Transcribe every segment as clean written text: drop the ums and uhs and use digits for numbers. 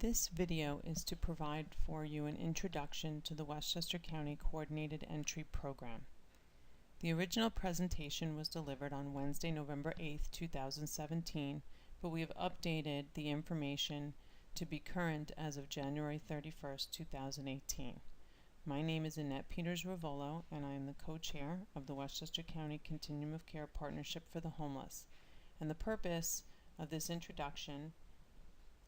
This video is to provide for you an introduction to the Westchester County Coordinated Entry Program. The original presentation was delivered on Wednesday, November 8th, 2017, but we have updated the information to be current as of January 31st, 2018. My name is Annette Peters-Ravolo, and I am the co-chair of the Westchester County Continuum of Care Partnership for the Homeless. And the purpose of this introduction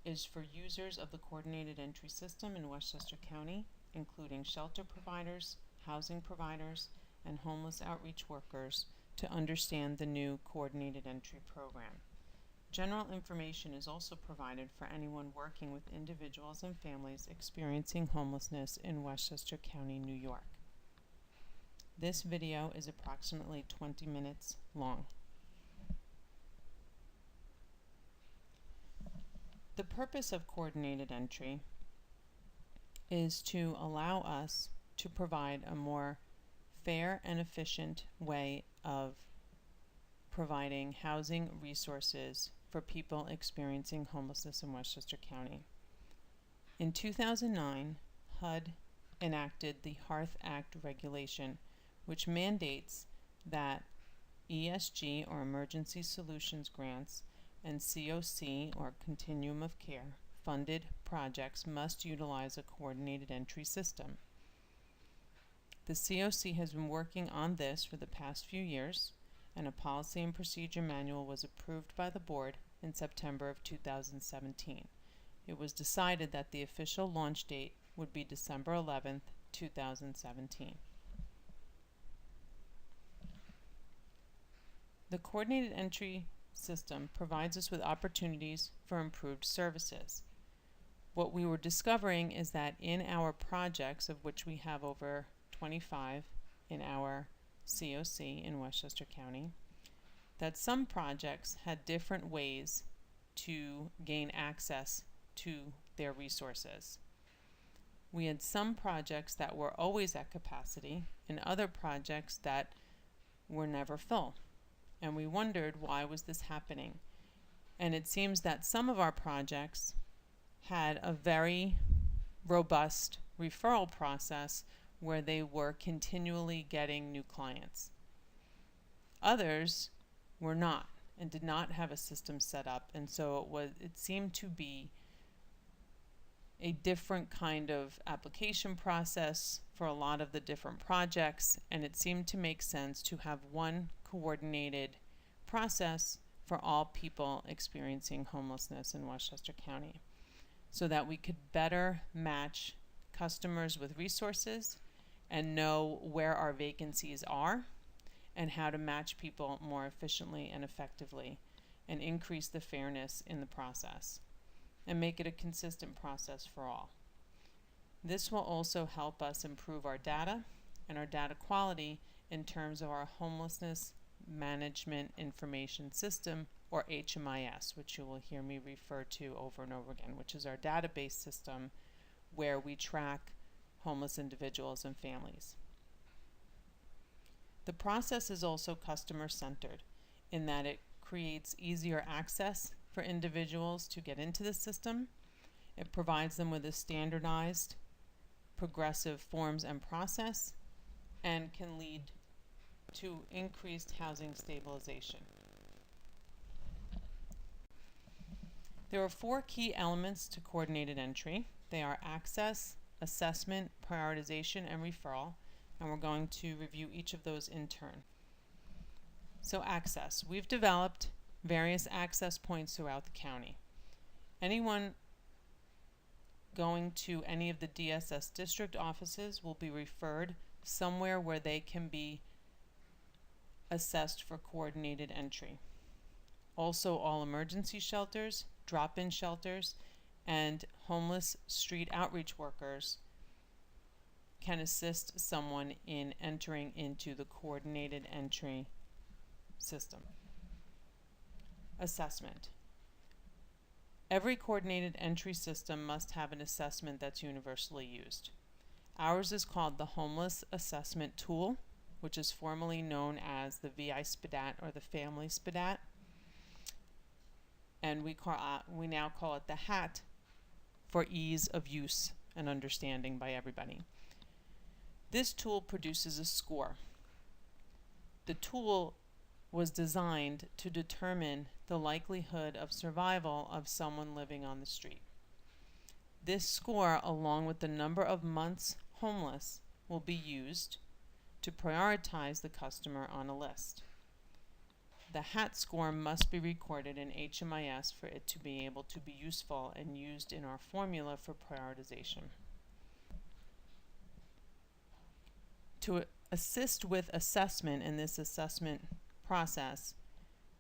is for users of the Coordinated Entry System in Westchester County, including shelter providers, housing providers, and homeless outreach workers, to understand the new Coordinated Entry Program. General information is also provided for anyone working with individuals and families experiencing homelessness in Westchester County, New York. This video is approximately 20 minutes long. The purpose of coordinated entry is to allow us to provide a more fair and efficient way of providing housing resources for people experiencing homelessness in Westchester County. In 2009, HUD enacted the Hearth Act regulation, which mandates that ESG, or Emergency Solutions Grants, and COC, or Continuum of Care, funded projects must utilize a coordinated entry system. The COC has been working on this for the past few years, and a policy and procedure manual was approved by the board in September of 2017. It was decided that the official launch date would be December 11th, 2017. The coordinated entry system provides us with opportunities for improved services. What we were discovering is that in our projects, of which we have over 25 in our COC in Westchester County, that some projects had different ways to gain access to their resources. We had some projects that were always at capacity and other projects that were never full. And we wondered, why was this happening? And it seems that some of our projects had a very robust referral process where they were continually getting new clients. Others were not and did not have a system set up, and so it seemed to be a different kind of application process for a lot of the different projects, and it seemed to make sense to have one coordinated process for all people experiencing homelessness in Westchester County, so that we could better match customers with resources and know where our vacancies are and how to match people more efficiently and effectively and increase the fairness in the process and make it a consistent process for all. This will also help us improve our data and our data quality in terms of our Homelessness Management Information System, or HMIS, which you will hear me refer to over and over again, which is our database system where we track homeless individuals and families. The process is also customer-centered in that it creates easier access for individuals to get into the system. It provides them with a standardized, progressive forms and process, and can lead to increased housing stabilization. There are 4 key elements to coordinated entry. They are access, assessment, prioritization, and referral, and we're going to review each of those in turn. So access. We've developed various access points throughout the county. Anyone going to any of the DSS district offices will be referred somewhere where they can be assessed for coordinated entry. Also, all emergency shelters, drop-in shelters, and homeless street outreach workers can assist someone in entering into the coordinated entry system. Assessment. Every coordinated entry system must have an assessment that's universally used. Ours is called the Homeless Assessment Tool, which is formerly known as the VI SPDAT or the Family SPDAT. And we now call it the HAT for ease of use and understanding by everybody. This tool produces a score. The tool was designed to determine the likelihood of survival of someone living on the street. This score, along with the number of months homeless, will be used to prioritize the customer on a list. The HAT score must be recorded in HMIS for it to be able to be useful and used in our formula for prioritization. To assist with assessment in this assessment process,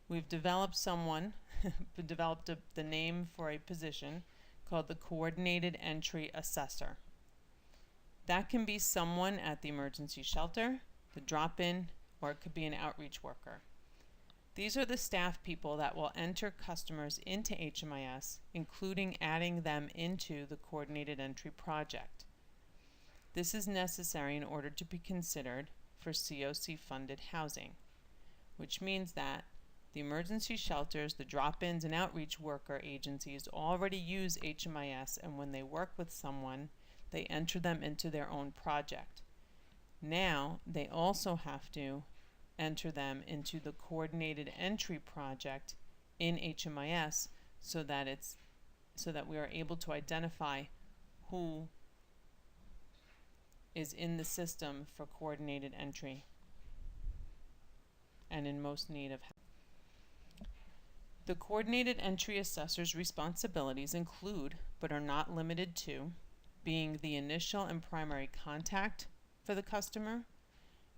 we've developed the name for a position called the Coordinated Entry Assessor. That can be someone at the emergency shelter, the drop-in, or it could be an outreach worker. These are the staff people that will enter customers into HMIS, including adding them into the Coordinated Entry project. This is necessary in order to be considered for COC-funded housing, which means that the emergency shelters, the drop-ins, and outreach worker agencies already use HMIS, and when they work with someone, they enter them into their own project. Now, they also have to enter them into the Coordinated Entry project in HMIS so that we are able to identify who is in the system for coordinated entry and in most need of help. The Coordinated Entry Assessor's responsibilities include, but are not limited to, being the initial and primary contact for the customer,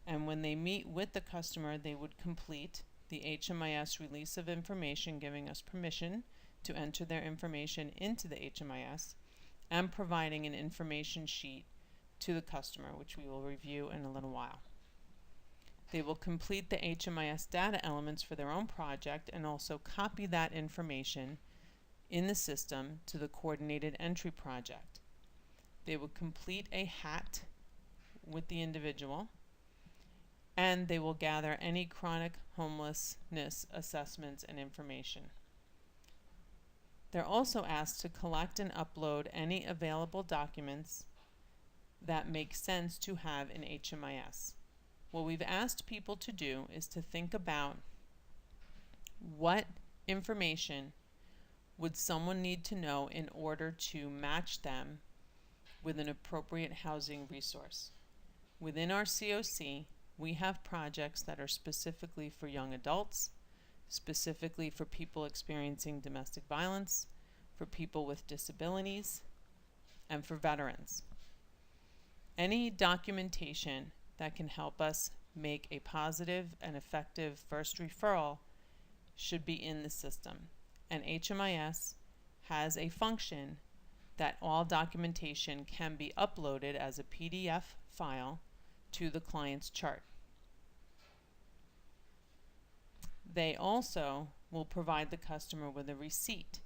and when they meet with the customer, they would complete the HMIS release of information giving us permission to enter their information into the HMIS, and providing an information sheet to the customer, which we will review in a little while. They will complete the HMIS data elements for their own project and also copy that information in the system to the Coordinated Entry project. They will complete a HAT with the individual, and they will gather any chronic homelessness assessments and information. They're also asked to collect and upload any available documents that make sense to have in HMIS. What we've asked people to do is to think about what information would someone need to know in order to match them with an appropriate housing resource. Within our COC, we have projects that are specifically for young adults, specifically for people experiencing domestic violence, for people with disabilities, and for veterans. Any documentation that can help us make a positive and effective first referral should be in the system. And HMIS has a function that all documentation can be uploaded as a PDF file to the client's chart. They also will provide the customer with a receipt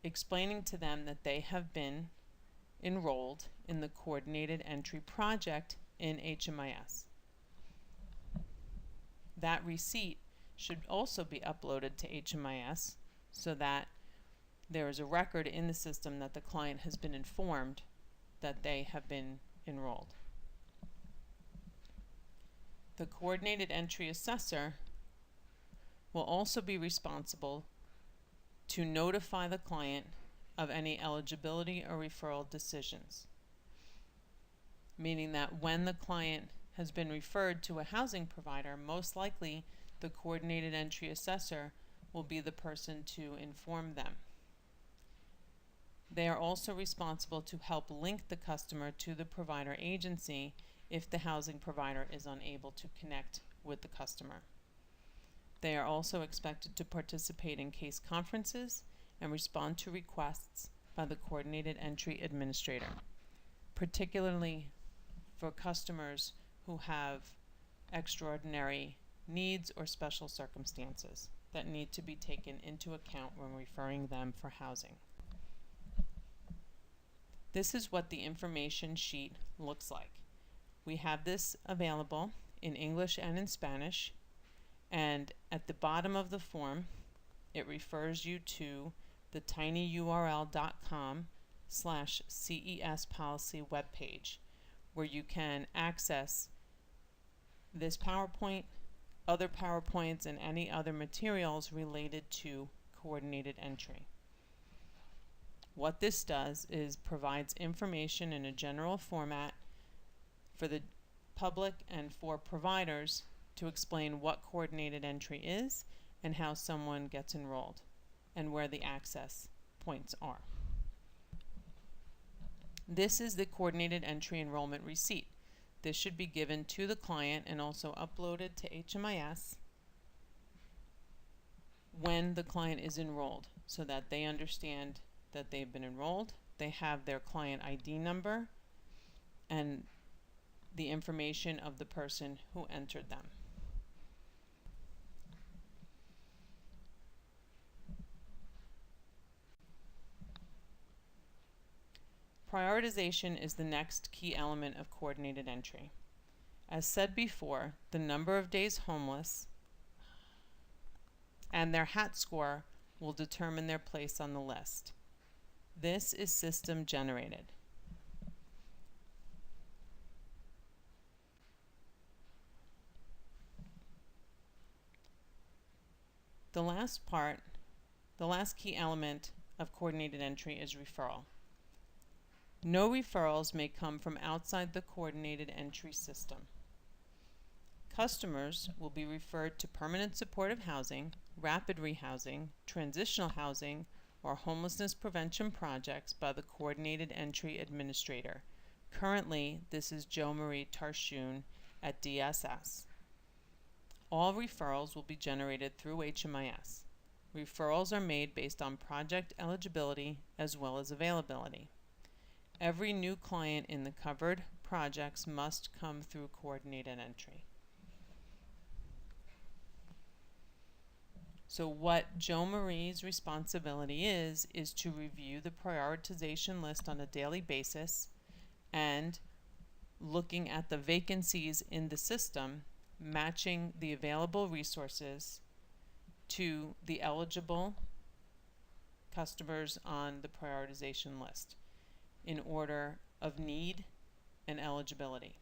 explaining to them that they have been enrolled in the Coordinated Entry project in HMIS. That receipt should also be uploaded to HMIS so that there is a record in the system that the client has been informed that they have been enrolled. The Coordinated Entry Assessor will also be responsible to notify the client of any eligibility or referral decisions, meaning that when the client has been referred to a housing provider, most likely the Coordinated Entry Assessor will be the person to inform them. They are also responsible to help link the customer to the provider agency if the housing provider is unable to connect with the customer. They are also expected to participate in case conferences and respond to requests by the Coordinated Entry Administrator, particularly for customers who have extraordinary needs or special circumstances that need to be taken into account when referring them for housing. This is what the information sheet looks like. We have this available in English and in Spanish, and at the bottom of the form it refers you to the tinyurl.com CES policy webpage, where you can access this PowerPoint, other PowerPoints, and any other materials related to coordinated entry. What this does is provides information in a general format for the public and for providers to explain what coordinated entry is and how someone gets enrolled and where the access points are. This is the coordinated entry enrollment receipt. This should be given to the client and also uploaded to HMIS when the client is enrolled, so that they understand that they've been enrolled, they have their client ID number, and the information of the person who entered them. Prioritization is the next key element of coordinated entry. As said before, the number of days homeless and their HAT score will determine their place on the list. This is system generated. The last key element of coordinated entry is referral. No referrals may come from outside the coordinated entry system. Customers will be referred to permanent supportive housing, rapid rehousing, transitional housing, or homelessness prevention projects by the coordinated entry administrator. Currently, this is Jo Marie Tarshun at DSS. All referrals will be generated through HMIS. Referrals are made based on project eligibility as well as availability. Every new client in the covered projects must come through coordinated entry. So what Jo Marie's responsibility is to review the prioritization list on a daily basis and looking at the vacancies in the system, matching the available resources to the eligible customers on the prioritization list in order of need and eligibility.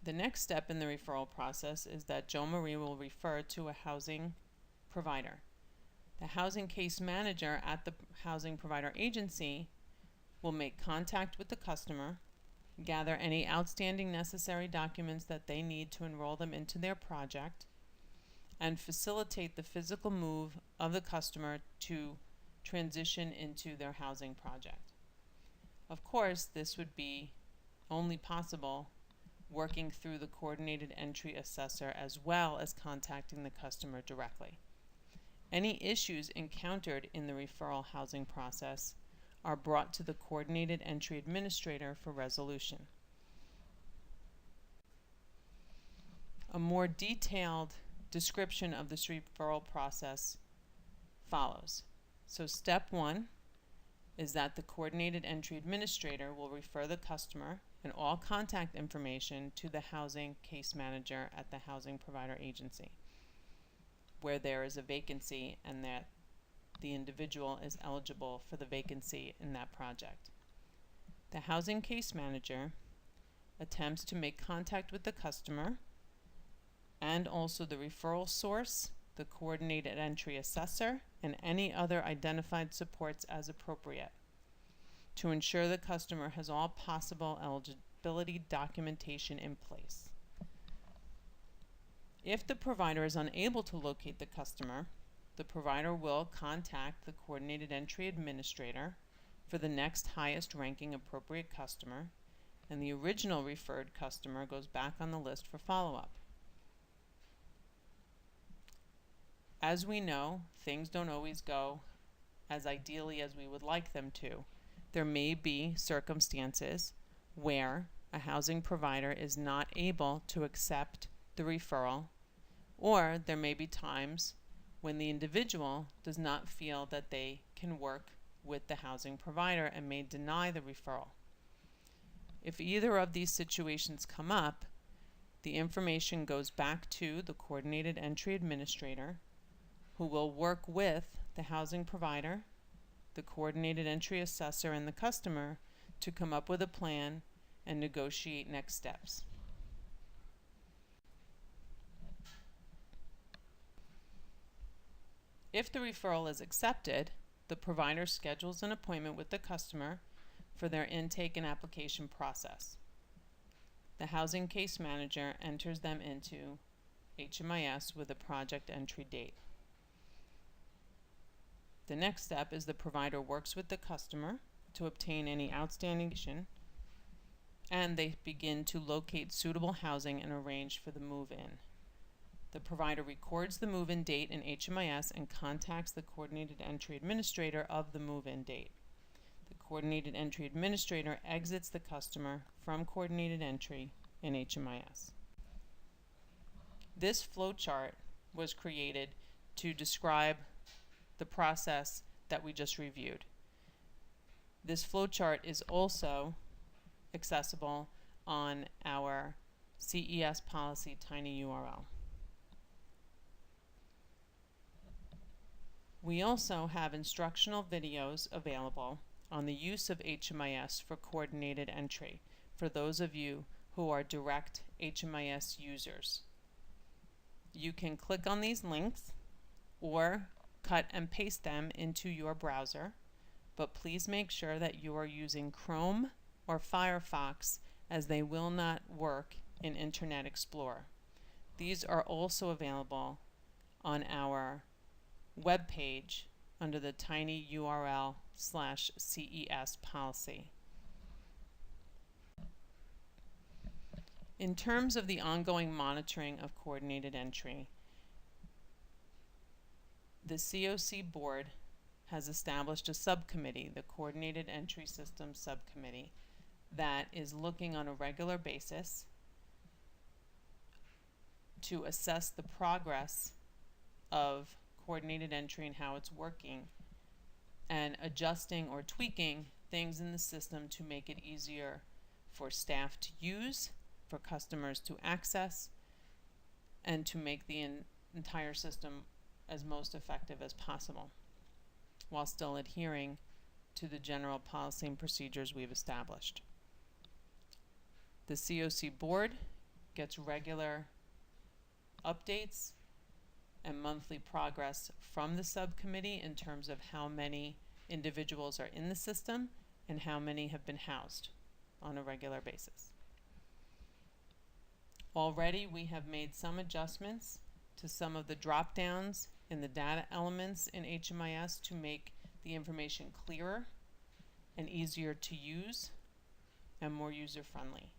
The next step in the referral process is that Jo Marie will refer to a housing provider. The housing case manager at the housing provider agency will make contact with the customer, gather any outstanding necessary documents that they need to enroll them into their project, and facilitate the physical move of the customer to transition into their housing project. Of course, this would be only possible working through the coordinated entry assessor as well as contacting the customer directly. Any issues encountered in the referral housing process are brought to the coordinated entry administrator for resolution. A more detailed description of this referral process follows. So step 1 is that the coordinated entry administrator will refer the customer and all contact information to the housing case manager at the housing provider agency, where there is a vacancy and that the individual is eligible for the vacancy in that project. The housing case manager attempts to make contact with the customer and also the referral source, the coordinated entry assessor, and any other identified supports as appropriate to ensure the customer has all possible eligibility documentation in place. If the provider is unable to locate the customer, the provider will contact the coordinated entry administrator for the next highest ranking appropriate customer, and the original referred customer goes back on the list for follow-up. As we know, things don't always go as ideally as we would like them to. There may be circumstances where a housing provider is not able to accept the referral, or there may be times when the individual does not feel that they can work with the housing provider and may deny the referral. If either of these situations come up, the information goes back to the coordinated entry administrator, who will work with the housing provider, the coordinated entry assessor, and the customer to come up with a plan and negotiate next steps. If the referral is accepted, the provider schedules an appointment with the customer for their intake and application process. The housing case manager enters them into HMIS with a project entry date. The next step is the provider works with the customer to obtain any outstanding information, and they begin to locate suitable housing and arrange for the move-in. The provider records the move-in date in HMIS and contacts the coordinated entry administrator of the move-in date. The coordinated entry administrator exits the customer from coordinated entry in HMIS. This flowchart was created to describe the process that we just reviewed. This flowchart is also accessible on our CES policy tiny URL. We also have instructional videos available on the use of HMIS for coordinated entry for those of you who are direct HMIS users. You can click on these links or cut and paste them into your browser, but please make sure that you are using Chrome or Firefox, as they will not work in Internet Explorer. These are also available on our web page under the tiny URL/CES policy. In terms of the ongoing monitoring of coordinated entry, the COC board has established a subcommittee, the Coordinated Entry System Subcommittee, that is looking on a regular basis to assess the progress of coordinated entry and how it's working, and adjusting or tweaking things in the system to make it easier for staff to use, for customers to access, and to make the entire system as most effective as possible, while still adhering to the general policy and procedures we've established. The COC board gets regular updates and monthly progress from the subcommittee in terms of how many individuals are in the system and how many have been housed on a regular basis. Already we have made some adjustments to some of the drop downs in the data elements in HMIS to make the information clearer and easier to use and more user-friendly.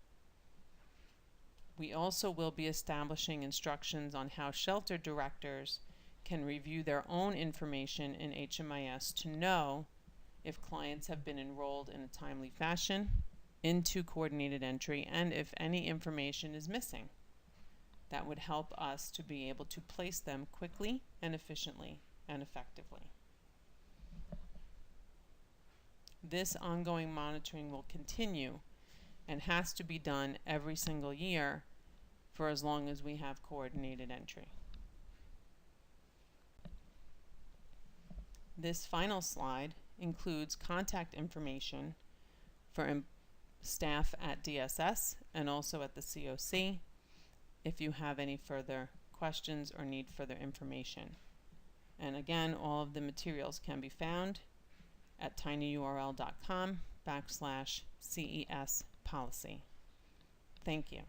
We also will be establishing instructions on how shelter directors can review their own information in HMIS to know if clients have been enrolled in a timely fashion into coordinated entry and if any information is missing. That would help us to be able to place them quickly and efficiently and effectively. This ongoing monitoring will continue and has to be done every single year for as long as we have coordinated entry. This final slide includes contact information for staff at DSS and also at the COC if you have any further questions or need further information. And again, all of the materials can be found at tinyurl.com/CES policy. Thank you.